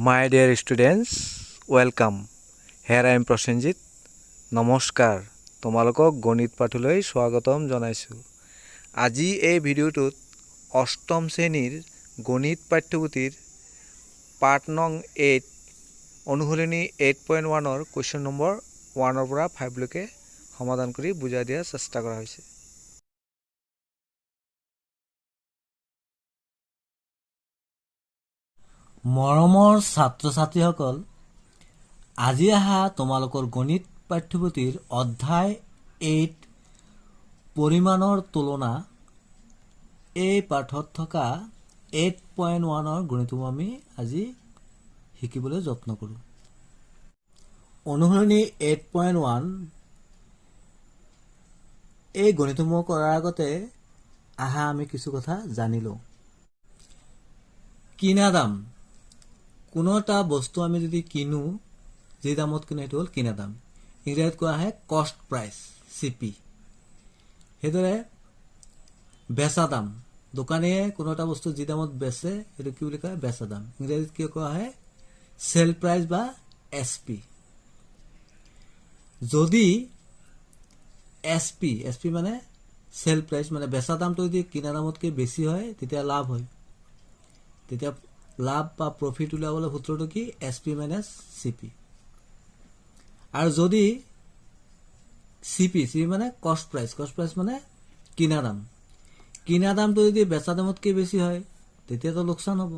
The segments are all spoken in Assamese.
My dear students, welcome. Here I am Prosenjit. নমস্কাৰ তোমালোকক গণিত পাঠলৈ স্বাগতম জনাইছোঁ। আজি এই ভিডিঅ'টোত অষ্টম শ্ৰেণীৰ গণিত পাঠ্যপুথিৰ পাৰ্ট নং 8 অনুশীলনী 8.1 কুৱেশ্যন নম্বৰ 1 পৰা 5 লৈকে সমাধান কৰি বুজাই দিয়াৰ চেষ্টা কৰা হৈছে। মৰমৰ ছাত্ৰ-ছাত্ৰীসকল, আজি আহা তোমালোকৰ গণিত পাঠ্যপুথিৰ অধ্যায় 8 পৰিমাণৰ তুলনা এই পাঠত থকা 8.1 গণিতসমূহ আমি আজি শিকিবলৈ যত্ন কৰোঁ। অনুশীলনী 8.1 এই গণিতসমূহ কৰাৰ আগতে আহা আমি কিছু কথা জানি লওঁ। কিনা দাম, কোনো এটা বস্তু আমি যদি কিনো, যি দামত কিনো সেইটো হ'ল কিনা দাম। ইংৰাজীত কোৱা হয় কষ্ট প্ৰাইচ, CP। সেইদৰে বেচা দাম, দোকানীয়ে কোনো এটা বস্তু যি দামত বেচে সেইটো কি বুলি কয়? বেচা দাম। ইংৰাজীত কি কোৱা হয়? চেল প্ৰাইচ বা SP। যদি SP মানে চেল প্ৰাইচ, মানে বেচা দামটো যদি কিনা দামতকৈ বেছি হয় তেতিয়া লাভ হয়। তেতিয়া লাভ বা প্ৰফিট উলিয়াবলৈ সূত্ৰটো কি? SP minus CP। আৰু যদি CP মানে কষ্ট প্ৰাইচ মানে কিনা দাম, কিনা দামটো যদি বেচা দামতকৈ বেছি হয় তেতিয়াতো লোকচান হ'ব।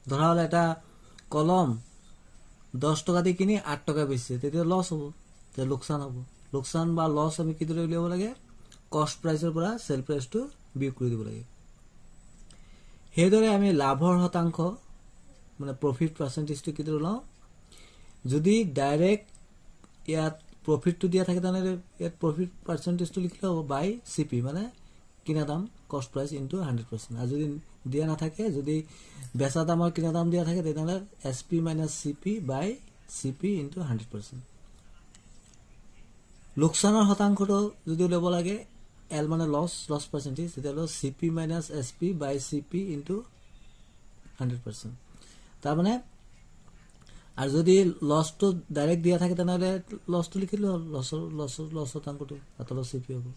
ধৰা হ'ল এটা কলম 10 টকা দি কিনি 8 টকা বেচিছে, তেতিয়া লছ হ'ব, তেতিয়া লোকচান হ'ব। লোকচান বা লছ আমি কিদৰে উলিয়াব লাগে? কষ্ট প্ৰাইচৰ পৰা চেল প্ৰাইচটো বিয়োগ কৰি দিব লাগে। সেইদৰে আমি লাভৰ শতাংশ মানে প্ৰফিট পাৰ্চেণ্টেজটো কিদৰে লওঁ? যদি ডাইৰেক্ট ইয়াত প্ৰফিটটো দিয়া থাকে তেনেহ'লে ইয়াত প্ৰফিট পাৰ্চেণ্টেজটো লিখিলে হ'ব বাই CP, মানে কিনা দাম কষ্ট প্ৰাইচ ইনটু 100%। আৰু যদি দিয়া নাথাকে, যদি বেচা দামৰ কিনা দাম দিয়া থাকে তেতিয়াহ'লে SP মাইনাছ CP বাই CP ইনটু 100%। লোকচানৰ শতাংশটো যদি উলিয়াব লাগে, L মানে লছ পাৰ্চেণ্টেজ, তেতিয়াহ'লে CP মাইনাছ SP বাই CP ইনটু 100%। তাৰমানে আৰু যদি লছটো ডাইৰেক্ট দিয়া থাকে তেনেহ'লে লছটো লিখিলোঁ হ'ল, লছ শতাংশটো তলত CP হ'ব।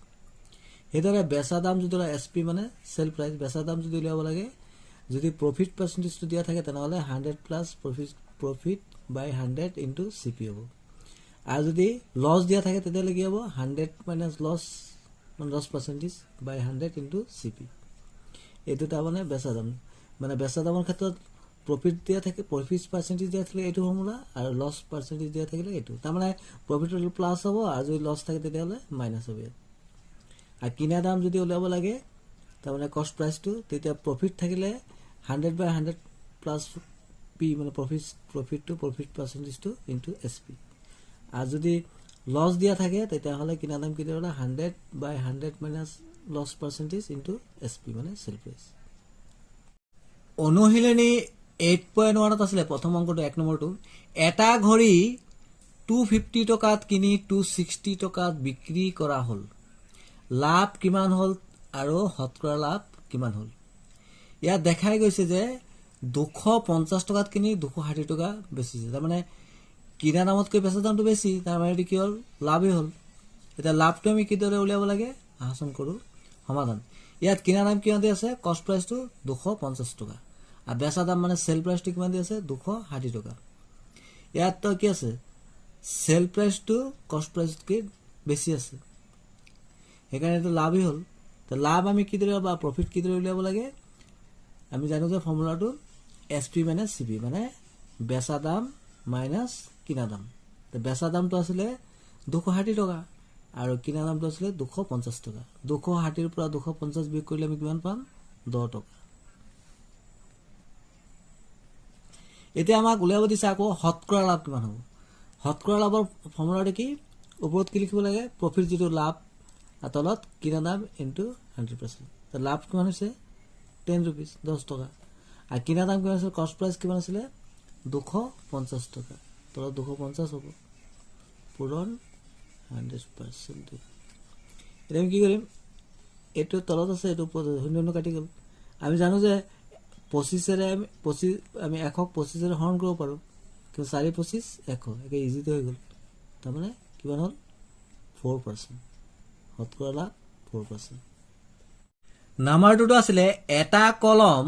সেইদৰে বেচা দাম যদি SP মানে চেল প্ৰাইচ, বেচা দাম যদি উলিয়াব লাগে, যদি প্ৰফিট পাৰ্চেণ্টেজটো দিয়া থাকে তেনেহ'লে 100 প্লাছ প্ৰফিট বাই 100 ইনটু CP হ'ব। আৰু যদি লছ দিয়া থাকে তেতিয়াহ'লে কি হ'ব? 100 মাইনাছ লছ পাৰ্চেণ্টেজ বাই 100 ইনটু CP। এইটো তাৰমানে বেচা দাম, মানে বেচা দামৰ ক্ষেত্ৰত প্ৰফিট দিয়া থাকে, প্ৰফিট পাৰ্চেণ্টেজ দিয়া থাকিলে এইটো ফৰ্মুলা, আৰু লছ পাৰ্চেণ্টেজ দিয়া থাকিলে এইটো। তাৰমানে প্ৰফিটটো প্লাছ হ'ব আৰু যদি লছ থাকে তেতিয়াহ'লে মাইনাছ হ'ব ইয়াত। আৰু কিনা দাম যদি উলিয়াব লাগে তাৰমানে কষ্ট প্ৰাইচটো, তেতিয়া প্ৰফিট থাকিলে 100 বাই 100 প্লাছ P, মানে প্ৰফিট পাৰ্চেণ্টেজটো ইনটু SP। আৰু যদি লছ দিয়া থাকে তেতিয়াহ'লে কিনা দাম কি দিব? 100 by 100 minus loss percentage into SP, মানে চেল প্ৰাইচ। অনুশীলনী 8.1 আছিলে প্ৰথম অংকটো, 1 নম্বৰটো। এটা ঘড়ী 250 টকাত কিনি 260 টকাত বিক্ৰী কৰা হ'ল। লাভ কিমান হ'ল আৰু শতকৰা লাভ কিমান হ'ল? ইয়াত দেখাই গৈছে যে 250 টকাত কিনি 260 টকা বেচিছে, তাৰমানে কিনা দামতকৈ বেচা দামটো বেছি, তাৰমানে এইটো কি হ'ল? লাভেই হ'ল। এতিয়া লাভটো আমি কিদৰে উলিয়াব লাগে? আহাচোন কৰোঁ সমাধান। ইয়াত কিনা দাম কিমান দি আছে? কষ্ট প্ৰাইচটো 250 টকা, আৰু বেচা দাম মানে চেল প্ৰাইচটো কিমান দি আছে? 260 টকা। ইয়াত তো কি আছে? চেল প্ৰাইচটো কষ্ট প্ৰাইচতকৈ বেছি আছে, সেইকাৰণে এইটো লাভেই হ'ল। তো লাভ আমি কিদৰে বা প্ৰফিট কিদৰে উলিয়াব লাগে? আমি জানো যে ফৰ্মুলাটো SP মাইনাছ CP, মানে বেচা দাম মাইনাছ কিনা দাম। তো বেচা দামটো আছিলে 260 টকা আৰু কিনা দামটো আছিলে 250 টকা। 260ৰ পৰা 250 বিয়োগ কৰিলে আমি কিমান পাম? 10 টকা। এতিয়া আমাক উলিয়াব দিছে আকৌ শতকৰা লাভ কিমান হ'ব। শতকৰা লাভৰ ফৰ্মুলাটো কি? ওপৰত কি লিখিব লাগে? প্ৰফিট যিটো লাভ, আৰু তলত কিনা দাম ইনটু 100%। তো লাভ কিমান হৈছে? 10 ৰুপিজ, 10 টকা। আৰু কিনা দাম কিমান আছিলে? কষ্ট প্ৰাইচ কিমান আছিলে? 250 টকা। তলত 250 হ'ব, পূৰণ 100%। এতিয়া আমি কি কৰিম? এইটো তলত আছে, এইটো ওপৰত শূন্য কাটি গ'ল। আমি জানো যে 25 আমি 100ক 25 হৰণ কৰিব পাৰোঁ, কিন্তু 4 25 100 একে ইজিতে হৈ গ'ল। তাৰমানে কিমান হ'ল 4%, শতকৰা লাভ 4%। নাম্বাৰ 2টো আছিলে এটা কলম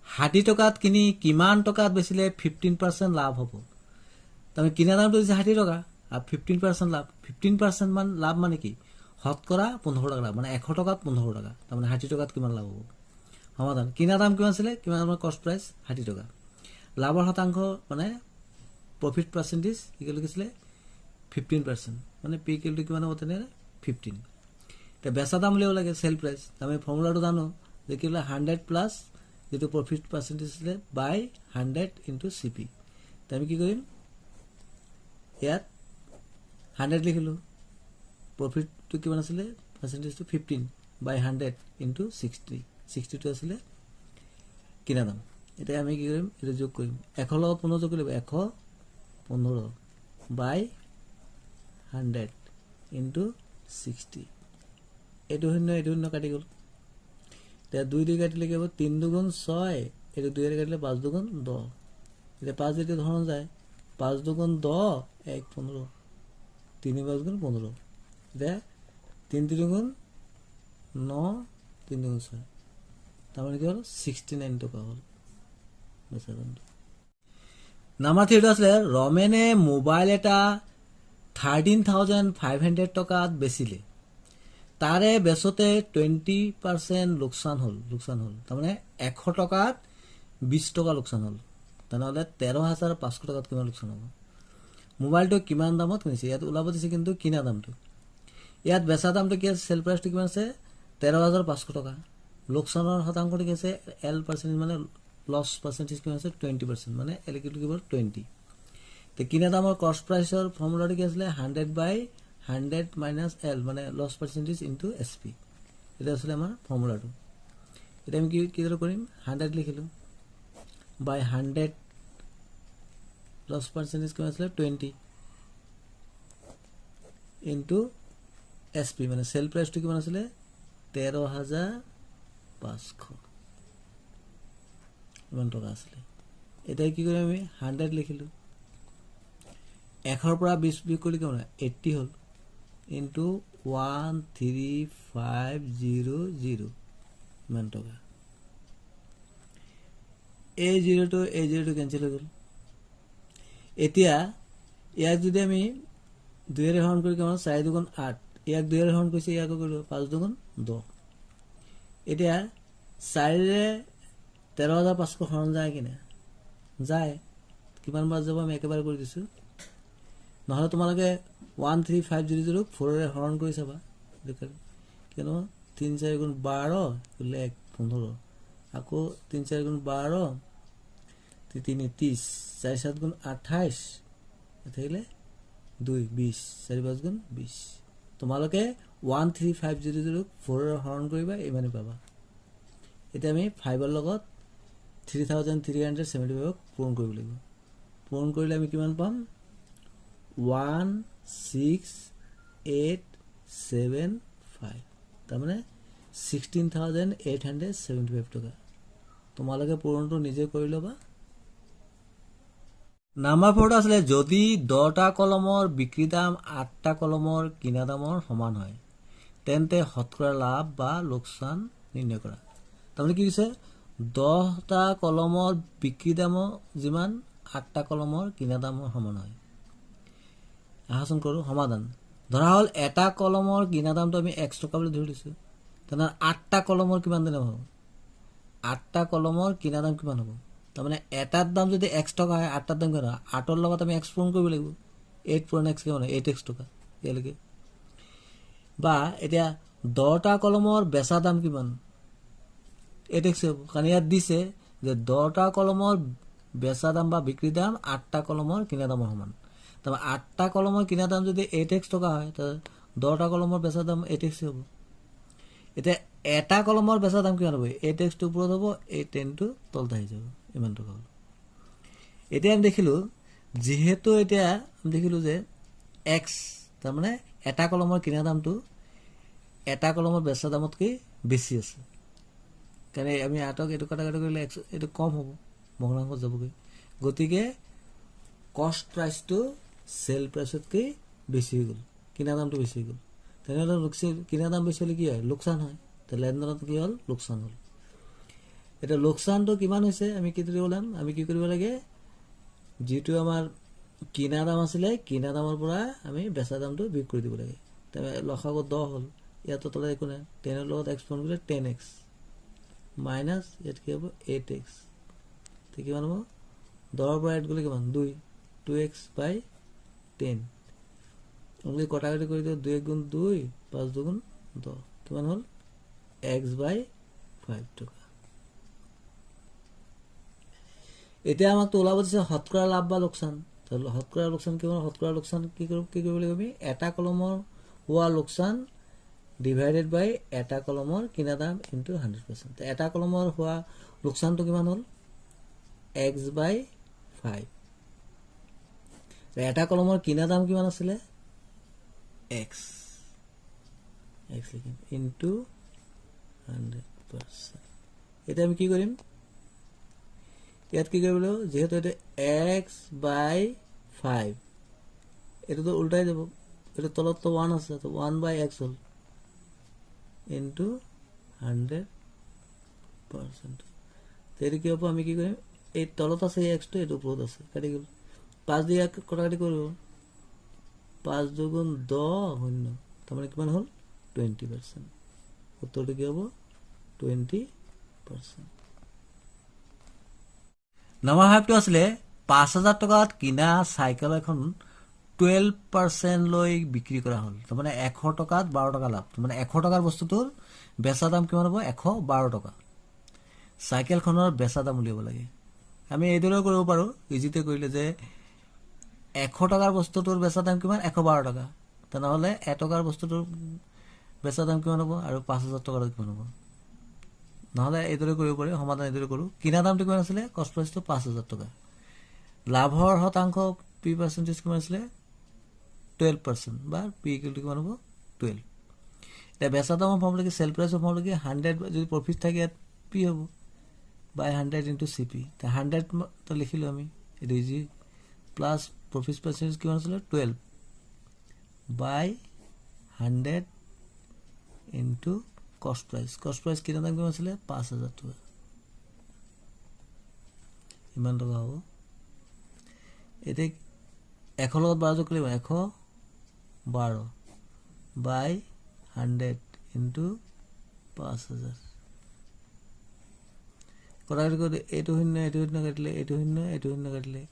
60 টকাত কিনি কিমান টকাত বেচিলে 15% লাভ হ'ব। তাৰমানে কিনা দামটো দিছে 60 টকা আৰু 15% লাভ। 15% মান লাভ মানে কি, শতকৰা 15 টকা লাভ, মানে 100 টকাত 15 টকা, তাৰমানে 60 টকাত কিমান লাভ হ'ব। সমাধান, কিনা দাম কিমান আছিলে, কিমান আমাৰ কষ্ট প্ৰাইচ 60 টকা, লাভৰ শতাংশ মানে প্ৰফিট পাৰ্চেণ্টেজ ইকুৱেল হৈছিলে 15%, মানে পি ইকুৱেলটো কিমান হ'ব তেনেহ'লে 15। এতিয়া বেচা দাম উলিয়াব লাগে চেল প্ৰাইচ, আমি ফৰ্মুলাটো জানো যে কি বোলে 100 প্লাছ যিটো প্ৰফিট পাৰ্চেণ্টেজ আছিলে বাই 100 ইনটু CP। এতিয়া আমি কি কৰিম, ইয়াত 100 লিখিলোঁ, প্ৰফিটটো কিমান আছিলে পাৰ্চেণ্টেজটো 15 বাই 100 ইনটু 60টো আছিলে কিনা দাম। এতিয়া আমি কি কৰিম, এইটো যোগ কৰিম, 100 লগত 15 যোগ কৰিব, 115 বাই 100 ইনটু 60, এইটো শূন্য কাটি গ'ল। এতিয়া 2 2 কাটিলে কি হ'ব, 3 2 6, এইটো 2 কাটিলে 5 2 10। এতিয়া 5 যেতিয়া ধৰণ যায়, 5 2 10 1 15, 3 5 15, এতিয়া 3 3 9 3 2 6, তাৰমানে কি হ'ল 69 টকা হ'ল বেচা দামটো। নাম্বাৰ 3টো আছিলে ৰমেনে মোবাইল এটা 13,500 টকাত বেচিলে, তাৰে বেচোতে 20% লোকচান হ'ল। তাৰমানে 100 টকাত 20 টকা লোকচান হ'ল, তেনেহ'লে 13,500 টকাত কিমান লোকচান হ'ব। মোবাইলটো কিমান দামত কিনিছে, ইয়াত ওলাব দিছে কিন্তু কিনা দামটো, ইয়াত বেচা দামটো কি আছে, চেল প্ৰাইচটো কিমান আছে 13,500 টকা, লোকচানৰ শতাংশটো কি আছে L% মানে লছ পাৰ্চেণ্টেজ কিমান আছে 20%, মানে L = 20। তো কিনা দামৰ কষ্ট প্ৰাইচৰ ফৰ্মুলাটো কি আছিলে 100/100 মাইনাছ L, মানে লছ পাৰ্চেণ্টেজ ইনটু SP, এটা আছিলে আমাৰ ফৰ্মুলাটো। এতিয়া আমি কি কৰিম, 100 লিখিলোঁ বাই 100, লছ পাৰ্চেণ্টেজ কিমান আছিলে 20 ইনটু SP, মানে চেল প্ৰাইচটো কিমান আছিলে 13,500 ইমান টকা আছিলে। এতিয়া কি কৰিম, আমি 100 লিখিলোঁ, 100 পৰা 20 বিয়োগ কৰিলে কিমান হয় 80 হ'ল, ইনটু 13500 ইমান টকা। এই জিৰ'টো কেঞ্চেল হৈ গ'ল। এতিয়া ইয়াক যদি আমি 2 হৰণ কৰি কিমান 4 2 8, ইয়াক 2 হৰণ কৰিছে, ইয়াকো কৰিলোঁ 5 2 10। এতিয়া 4ৰে 13,500 হৰণ যায় কিনে যায়, কিমান বাৰ যাব আমি একেবাৰে কৰি দিছোঁ, নহ'লে তোমালোকে 13500 4ৰে হৰণ কৰি চাবা, কিয়নো 3 4 12 1 15, আকৌ 3 4 12 3 30, 4 7 28, থাকিলে 2 20, 4 5 20। তোমালোকে 13500 4ৰে হৰণ কৰিবা, ইমানেই পাবা। এতিয়া আমি 5ৰ লগত 3,375 পূৰণ কৰিব লাগিব, পূৰণ কৰিলে আমি কিমান পাম 16875, তাৰমানে 16,875 টকা। তোমালোকে পূৰণটো নিজে কৰি ল'বা। নাম্বাৰ 4টো আছিলে যদি 10টা কলমৰ বিক্ৰী দাম 8টা কলমৰ কিনা দামৰ সমান হয়, তেন্তে শতকৰা লাভ বা লোকচান নিৰ্ণয় কৰা। তাৰমানে কি হৈছে, 10টা কলমৰ বিক্ৰী দামৰ যিমান 8টা কলমৰ কিনা দামৰ সমান হয়। আহাচোন কৰোঁ সমাধান। ধৰা হ'ল এটা কলমৰ কিনা দামটো আমি X টকা বুলি ধৰি লৈছোঁ, তেনেহ'লে 8টা কলমৰ কিমান দাম হ'ব, 8টা কলমৰ কিনা দাম কিমান হ'ব, তাৰমানে এটাৰ দাম যদি X টকা হয় 8টাৰ দাম কিমান হয়, 8ৰ লগত আমি X পূৰণ কৰিব লাগিব, 8 পূৰণ X কিমান হয় 8X টকা ইয়ালৈকে। বা এতিয়া 10টা কলমৰ বেচা দাম কিমান 8X হ'ব, কাৰণ ইয়াত দিছে যে 10টা কলমৰ বেচা দাম বা বিক্ৰী দাম 8টা কলমৰ কিনা দামৰ সমান, তাৰমানে 8টা কলমৰ কিনা দাম যদি 8X টকা হয়, তাহলে 10টা কলমৰ বেচা দাম 8X হ'ব। এতিয়া এটা কলমৰ বেচা দাম কিমান হ'ব, 8Xটো ওপৰত হ'ব, এই 10টো তলত আহি যাব, ইমান টকা হ'ল। এতিয়া আমি দেখিলোঁ, যিহেতু এতিয়া আমি দেখিলোঁ যে X, তাৰমানে এটা কলমৰ কিনা দামটো এটা কলমৰ বেচা দামতকৈ বেছি আছে, কাৰণ আমি 8ক এইটো কাটাকাটি কৰিলে এইটো কম হ'ব, ভগ্নাংশ যাবগৈ। গতিকে কষ্ট প্ৰাইচটো চেল প্ৰাইচতকৈ বেছি হৈ গ'ল, কিনা দামটো বেছি হৈ গ'ল। তেনেহ'লে কিনা দাম বেছি হ'লে কি হয়? লোকচান হয়। লেনদেনত কি হ'ল? লোকচান হ'ল। এতিয়া লোকচানটো কিমান হৈছে আমি কি কৰিব লাগে? আমি কি কৰিব লাগে? যিটো আমাৰ কিনা দাম আছিলে, কিনা দামৰ পৰা আমি বেচা দামটো বিয়োগ কৰি দিব লাগে। লসাগু 10 হ'ল, ইয়াতো তলত একো নাই, 10ৰ লগত এক্স পূৰণ কৰিলে 10x মাইনাছ ইয়াত কি হ'ব? 8x। কিমান হ'ব? 10ৰ পৰা 8 গ'লে কিমান? 2x বাই 10। অনলি কটাকটি কৰি দিওঁ, 2 গুণ 2, 5 দুগুণ 10। কিমান হ'ল? x বাই 5 টকা। এতিয়া আমাক ওলাব দিছে শতকৰা লাভ বা লোকচান। শতকৰা লোকচান কিমান? শতকৰা লোকচান কি কৰিব লাগিব আমি? এটা কলমৰ হোৱা লোকচান ডিভাইডেড বাই এটা কলমৰ কিনা দাম ইনটু 100%। এটা কলমৰ হোৱা লোকচানটো কিমান হ'ল? x বাই 5। এটা কলমৰ কিনা দাম কিমান আছিলে? x লিখিম ইনটু 100%। এতিয়া আমি কি কৰিম? ইয়াত কি কৰিব লাগিব? যিহেতু এইটো x বাই 5, এইটোতো উল্টাই যাব, এইটো তলততো 1 আছে, তো 1 বাই x হ'ল ইনটু 100%। এইটো কি হ'ব? আমি কি কৰিম? এই তলত আছে এই এক্সটো, এইটো ওপৰত আছে, কাটি গ'ল। 5 দিয়ে কটাকাটি কৰিব, 5 দুগুণ 10 শূন্য, তাৰমানে কিমান হ'ল? 20%। উত্তৰটো কি হ'ব? 20%। নম্বৰ 5টো আছিলে 5,000 টকাত কিনা চাইকেল এখন 12% লৈ বিক্ৰী কৰা হ'ল। তাৰমানে 100 টকাত 12 টকা লাভ। তাৰমানে 100 টকাৰ বস্তুটোৰ বেচা দাম কিমান হ'ব? 112 টকা। চাইকেলখনৰ বেচা দাম উলিয়াব লাগে। আমি এইদৰে কৰিব পাৰোঁ, ইজিতে কৰিলে, যে 100 টকাৰ বস্তুটোৰ বেচা দাম কিমান? 112 টকা। তেনেহ'লে 1 টকাৰ বস্তুটোৰ বেচা দাম কিমান হ'ব? আৰু 5,000 টকাৰ কিমান হ'ব? নহ'লে এইদৰে কৰিব পাৰি, সমাধান এইদৰে কৰোঁ। কিনা দামটো কিমান আছিলে? কষ্ট প্ৰাইচটো 5,000 টকা। লাভৰ শতাংশ পি পাৰ্চেণ্টেজ কিমান আছিলে? 12%, বা পি ইকুৱেল টু কিমান হ'ব? 12। এতিয়া বেচা দামৰ ফৰ্মুলা কি? চেল প্ৰাইচৰ ফৰ্মুলা কি? 100 যদি প্ৰফিট থাকে ইয়াত পি হ'ব বাই 100 ইনটু চি পি। 100 লিখিলোঁ আমি, এইটো ইজি, প্লাছ প্ৰফিট পাৰ্চেণ্টেজ কিমান আছিলে? 12 বাই 100 ইনটু কষ্ট প্ৰাইচ। কষ্ট প্ৰাইচ কিনা দাম কিমান আছিলে? 5,000 টকা। ইমান টকা হ'ব। এতিয়া 100 লগত 12 যোগ কৰিলে 112 বাই 100 ইনটু 5,000। কটাকটি কৰি এইটো শূন্য, এইটো শূন্য কাটিলে, এইটো শূন্য, এইটো শূন্য কাটিলে।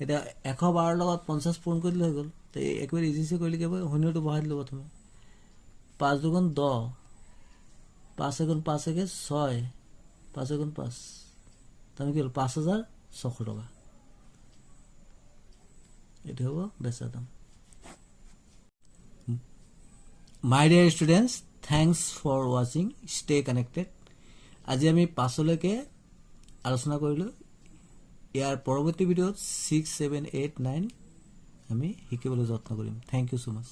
এতিয়া 112 লগত 50 পূৰণ কৰি দিলে হৈ গ'ল। তো একেবাৰে ইজিছে কৰিলে কি হ'ব? শূন্যটো বহাই দিলোঁ প্ৰথমে। 5 দুগুণ 10, 5 এগুণ 5 একে 6, 5 এগুণ 5, তাৰমানে কি হ'ল? 5,600 টকা। এইটো হ'ব বেচা দাম। My dear students, thanks for ৱাচিং, ষ্টে কানেক্টেড। আজি আমি পাছলৈকে আলোচনা কৰিলোঁ। ইয়াৰ পৰৱৰ্তী ভিডিঅ'ত 6, 7, 8, 9 আমি শিকিবলৈ যত্ন কৰিম। Thank you so' much.